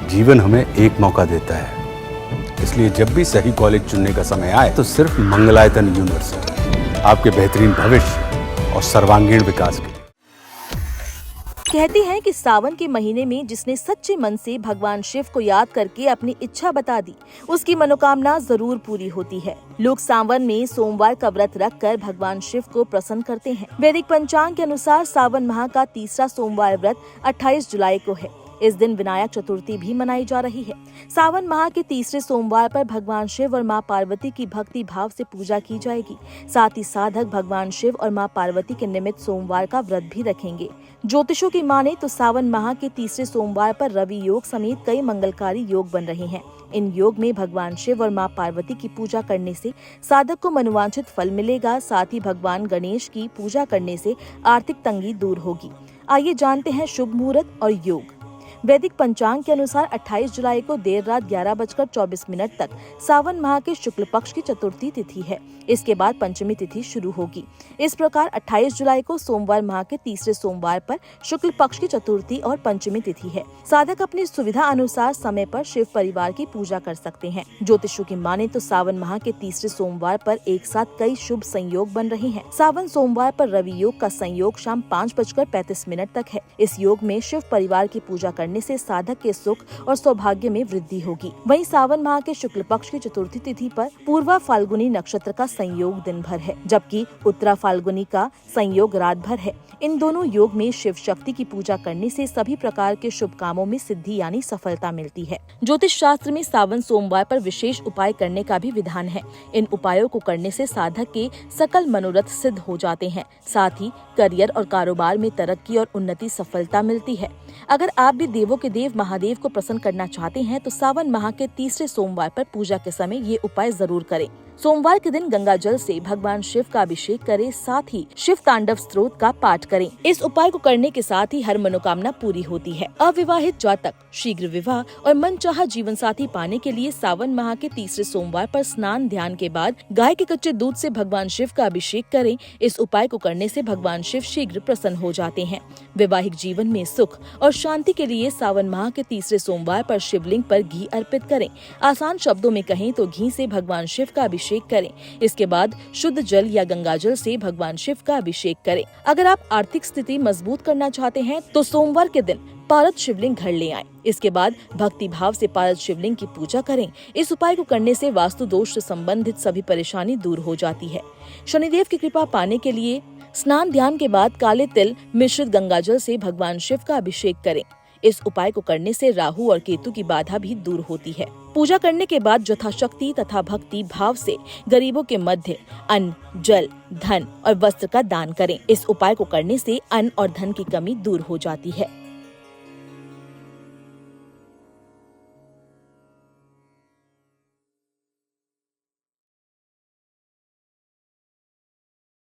जीवन हमें एक मौका देता है, इसलिए जब भी सही कॉलेज चुनने का समय आए तो सिर्फ मंगलायतन यूनिवर्सिटी आपके बेहतरीन भविष्य और सर्वांगीण विकास के लिए। कहते हैं कि सावन के महीने में जिसने सच्चे मन से भगवान शिव को याद करके अपनी इच्छा बता दी, उसकी मनोकामना जरूर पूरी होती है। लोग सावन में सोमवार का व्रत रखकर भगवान शिव को प्रसन्न करते हैं। वैदिक पंचांग के अनुसार सावन माह का तीसरा सोमवार व्रत 28 जुलाई को है। इस दिन विनायक चतुर्थी भी मनाई जा रही है। सावन माह के तीसरे सोमवार पर भगवान शिव और मां पार्वती की भक्ति भाव से पूजा की जाएगी। साथ ही साधक भगवान शिव और मां पार्वती के निमित्त सोमवार का व्रत भी रखेंगे। ज्योतिषों की माने तो सावन माह के तीसरे सोमवार पर रवि योग समेत कई मंगलकारी योग बन रहे हैं। इन योग में भगवान शिव और मां पार्वती की पूजा करने से साधक को मनोवांछित फल मिलेगा। साथ ही भगवान गणेश की पूजा करने से आर्थिक तंगी दूर होगी। आइए जानते हैं शुभ मुहूर्त और योग। वैदिक पंचांग के अनुसार 28 जुलाई को देर रात 11:24 तक सावन माह के शुक्ल पक्ष की चतुर्थी तिथि है। इसके बाद पंचमी तिथि शुरू होगी। इस प्रकार 28 जुलाई को सोमवार माह के तीसरे सोमवार पर शुक्ल पक्ष की चतुर्थी और पंचमी तिथि है। साधक अपनी सुविधा अनुसार समय पर शिव परिवार की पूजा कर सकते हैं। ज्योतिषों की माने तो सावन माह के तीसरे सोमवार पर एक साथ कई शुभ संयोग बन रहे हैं। सावन सोमवार पर रवि योग का संयोग शाम 5:35 तक है। इस योग में शिव परिवार की पूजा करने से साधक के सुख और सौभाग्य में वृद्धि होगी। वहीं सावन माह के शुक्ल पक्ष की चतुर्थी तिथि पर पूर्वा फाल्गुनी नक्षत्र का संयोग दिन भर है, जबकि उत्तरा फाल्गुनी का संयोग रात भर है। इन दोनों योग में शिव शक्ति की पूजा करने से सभी प्रकार के शुभ कामों में सिद्धि यानी सफलता मिलती है। ज्योतिष शास्त्र में सावन सोमवार पर विशेष उपाय करने का भी विधान है। इन उपायों को करने से साधक के सकल मनोरथ सिद्ध हो जाते हैं। साथ ही करियर और कारोबार में तरक्की और उन्नति सफलता मिलती है। अगर आप भी देवों के देव महादेव को प्रसन्न करना चाहते हैं तो सावन माह के तीसरे सोमवार पर पूजा के समय ये उपाय जरूर करें। सोमवार के दिन गंगा जल से भगवान शिव का अभिषेक करें। साथ ही शिव तांडव स्तोत्र का पाठ करें। इस उपाय को करने के साथ ही हर मनोकामना पूरी होती है। अविवाहित जातक शीघ्र विवाह और मनचाहा जीवन साथी पाने के लिए सावन माह के तीसरे सोमवार पर स्नान ध्यान के बाद गाय के कच्चे दूध से भगवान शिव का अभिषेक करें। इस उपाय को करने से भगवान शिव शीघ्र प्रसन्न हो जाते हैं। वैवाहिक जीवन में सुख और शांति के लिए सावन माह के तीसरे सोमवार पर शिवलिंग पर घी अर्पित करें। आसान शब्दों में कहें तो घी से भगवान शिव का अभिषेक करें। इसके बाद शुद्ध जल या गंगा जल से भगवान शिव का अभिषेक करें। अगर आप आर्थिक स्थिति मजबूत करना चाहते हैं तो सोमवार के दिन पारद शिवलिंग घर ले आएं। इसके बाद भक्ति भाव से पारद शिवलिंग की पूजा करें। इस उपाय को करने से वास्तु दोष से संबंधित सभी परेशानी दूर हो जाती है। शनिदेव की कृपा पाने के लिए स्नान ध्यान के बाद काले तिल मिश्रित गंगा जल से भगवान शिव का अभिषेक करें। इस उपाय को करने से राहु और केतु की बाधा भी दूर होती है। पूजा करने के बाद यथाशक्ति तथा भक्ति भाव से गरीबों के मध्य अन्न, जल, धन और वस्त्र का दान करें। इस उपाय को करने से अन्न और धन की कमी दूर हो जाती है।